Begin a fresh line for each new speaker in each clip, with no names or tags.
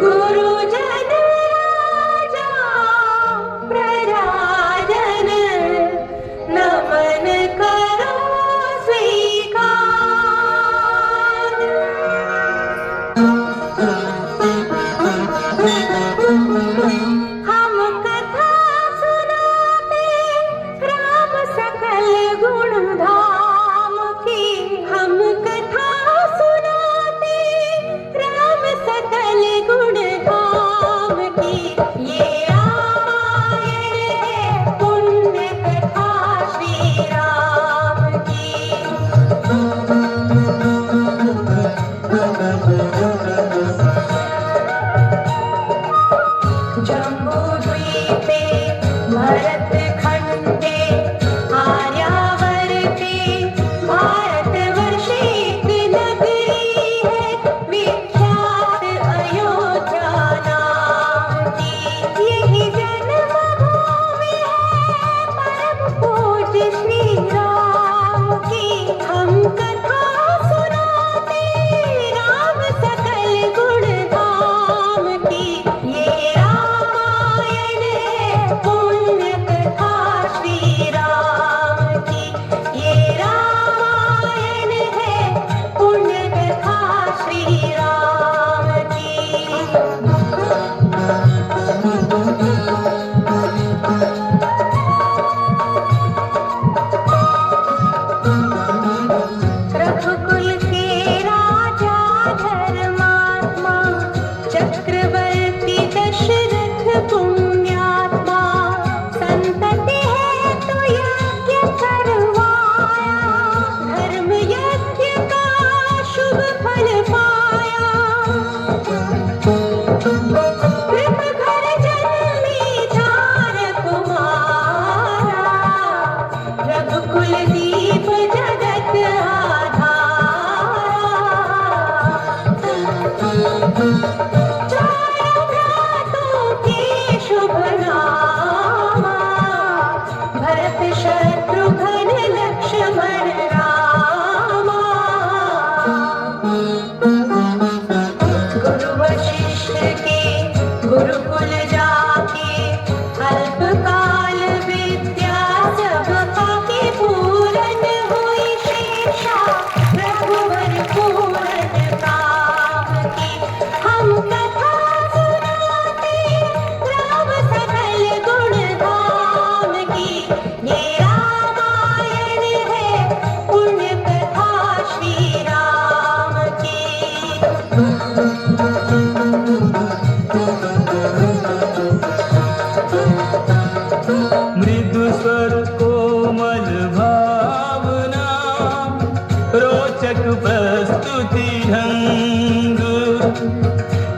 गुरुजन राजा प्रजाजन नमन करो स्वीकार। हम कथा सुनाते राम सकल गुण धाम की। हम कथा सुनाते राम सकल गुण धाम की। ये रामायण है पुण्य कथा श्री राम की। जम्बूद्वीपे भरत खंडे आर्यावर्ते भारतवर्षे नगरी है विख्यात अयोध्या नाम की। यही जन्मभूमि है परम पूज्य श्री राम की। हम कथा सुनाते राम सकल गुण धाम की। ये रामायण है पुण्य कथा श्री राम की। ये रामायण है पुण्य कथा श्री राम की। रघुकुल के राजा धर्मात्मा चक्रवर्ती दशरथ पुण्यात्मा। संतति है तो यज्ञ करवाया धर्म यज्ञ का शुभ फल पाया। कृप घर जन्मी चार कुमारा रघुकुल दीप जगत आधारा। चारों भ्रातों के शुभ नामा भरत शत्रुघ्न लक्ष्मण रामा। गुरु वशिष्ठ के गुरुकुल जाके अल्पकाल विद्या सब पाके पूरन हुई शेषा रघुवर पूरन काम की। हम कथा सुनाते राम सकल गुण धाम की। ये रामायण है पुण्य कथा श्री राम की।
मृदु स्वर कोमल भावना रोचक प्रस्तुति ढंग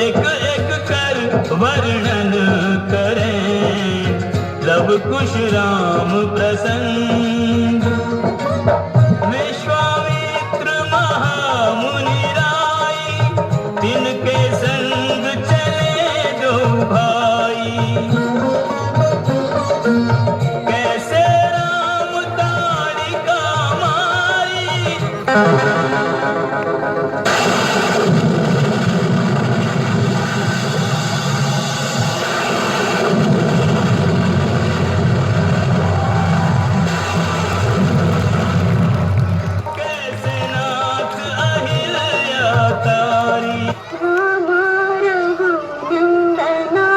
एक एक कर वर्णन करें लव कुश राम प्रसंग। विश्वामित्र महामुनि राय तिनके संग चले दो भाई। कैसे राम ताड़िका मारी कैसे नाथ अहिल्या तारी।
राम रघुनंदना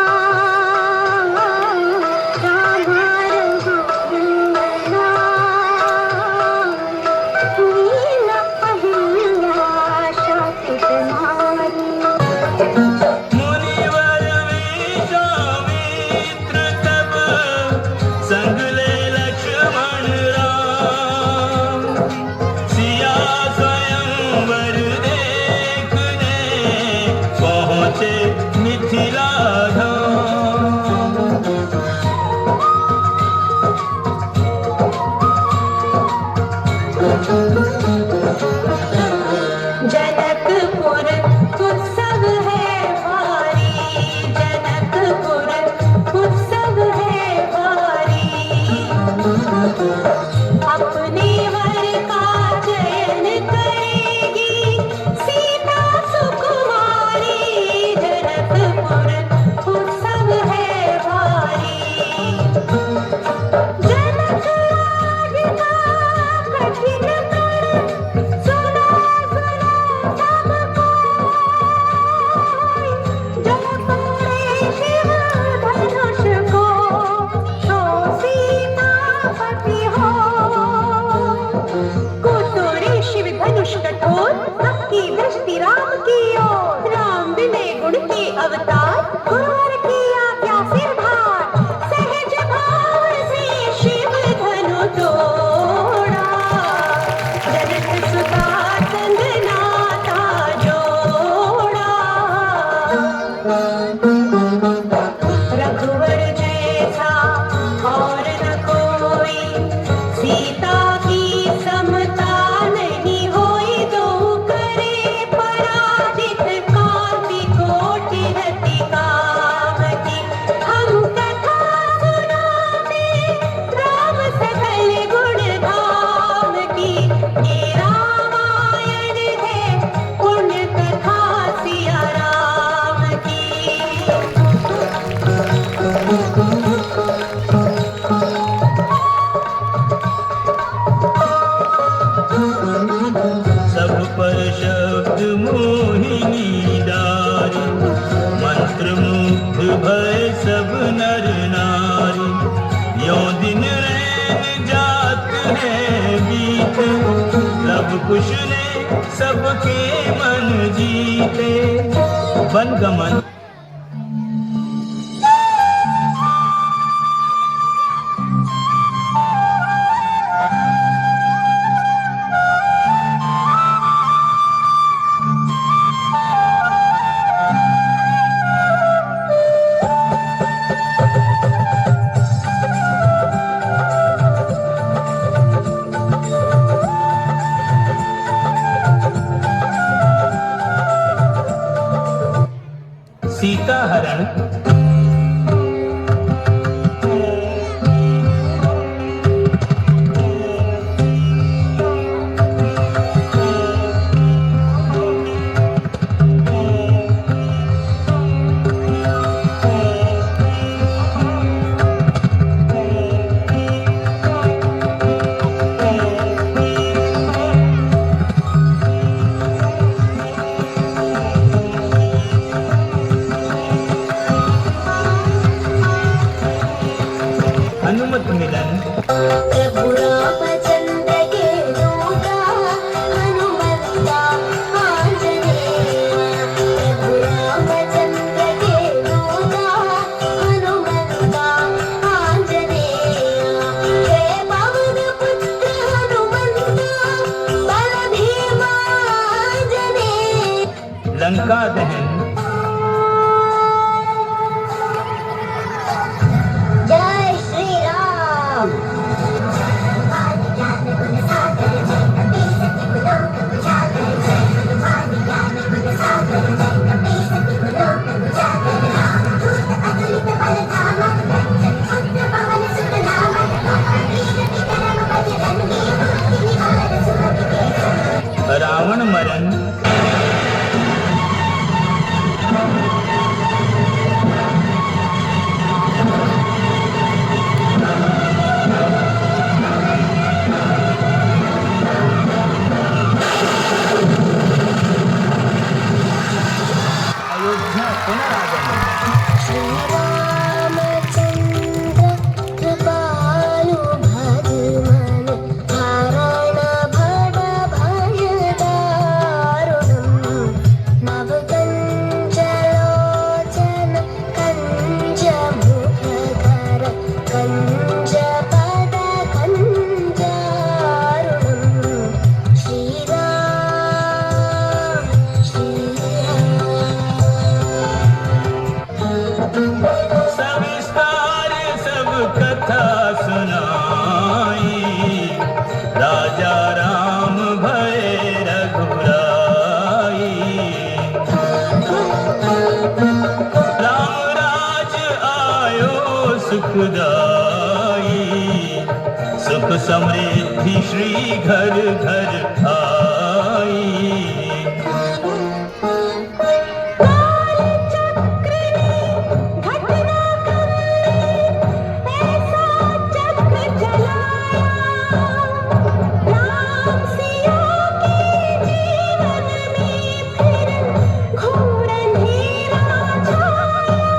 राम रघुनंदना नील अहिल्या शासित नारी।
मुनिवर विश्वामित्र तब संग ले लक्ष्मण राम। सिया स्वयंवर देखने
राम की ओर। राम बिने गुण की अवतार, गुरुवर की आज्ञा सिर भार। सहज भाव से शिव धनु तोड़ा, जनक सुता संग नाता जोड़ा। रघुवर जैसा और न कोई, सीता की समता नहीं होई। दो करे पराजित, कांति कोटि रति कामति। हम कथा सुनाते राम सकल गुण धाम की। ये रामायण है पुण्य कथा सिया राम की।
सब पर शब्द मोहिनी डारी, मंत्र मुग्ध भय सब नर नारी। यों दिन रैन जात है बीते, सब कुश ने सबके मन जीते। वनगमन। सीता हरण। हनुमत मिलन।
प्रभु रामचंद्र के दूता, हनुमंता आंजनेय। प्रभु रामचंद्र के दूता, हनुमंता आंजनेय। हे पवन पुत्र हनुमंता, बल भीमा आंजनेय।
लंका दहन।
जय श्री राम।
रावण मरण। अयोध्या पुनरागमन।
श्री रामचंद्र कृपालु भगवन, हरण भड भय दारुणम्। नवकंच लोचन कंज मुखकर, कंज पद कंजारुणम्। श्री राम श्री
सविस्तार सब कथा सुनाई, राजा राम भय रघुराई। राम राज आयो सुखदाई, सुख समृद्धि श्री घर घर आई।
कालचक्र ने घटना करनी, ऐसा चक्र चलाया। राम सिया के जीवन में फिर घोर अंधेरा छाया।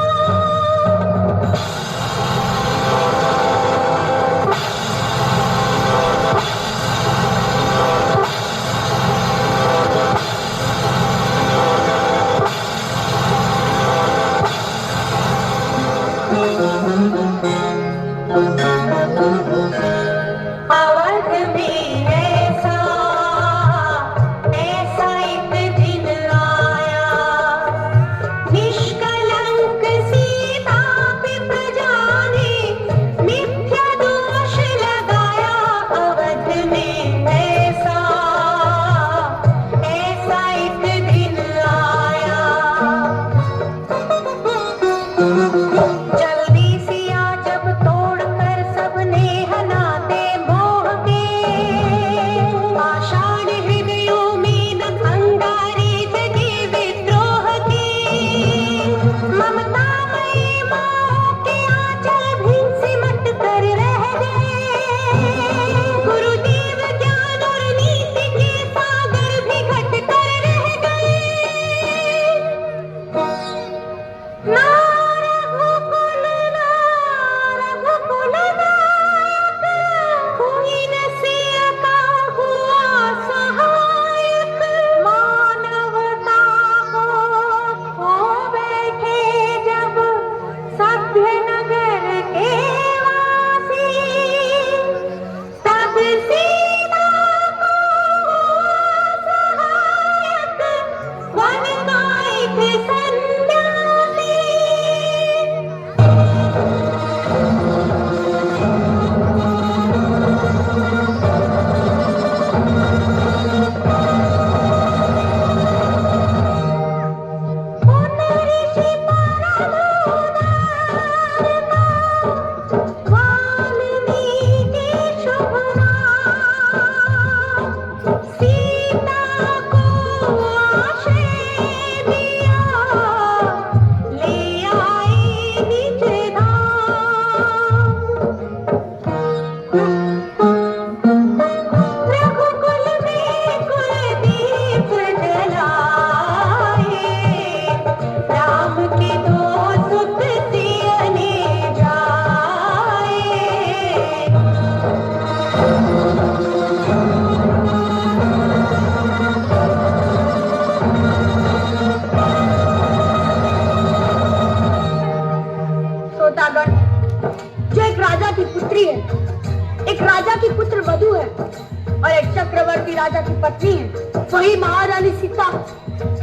सत्यवती राजा की पत्नी है। वही महारानी सीता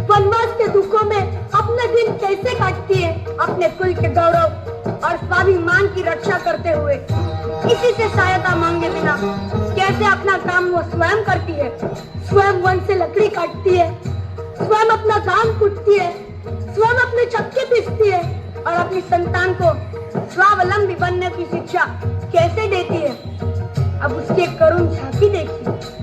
वनवास के दुखों में अपने दिन कैसे काटती है, अपने कुल के गौरव और स्वाभिमान की रक्षा करते हुए, किसी से सहायता मांगे बिना कैसे अपना काम वो स्वयं करती है। स्वयं वन से लकड़ी काटती है, स्वयं अपना धान कूटती है, स्वयं अपने चक्के पीसती है और अपनी संतान को स्वावलंबी बनने की शिक्षा कैसे देती है। अब उसकी एक करुण झांकी देखिए।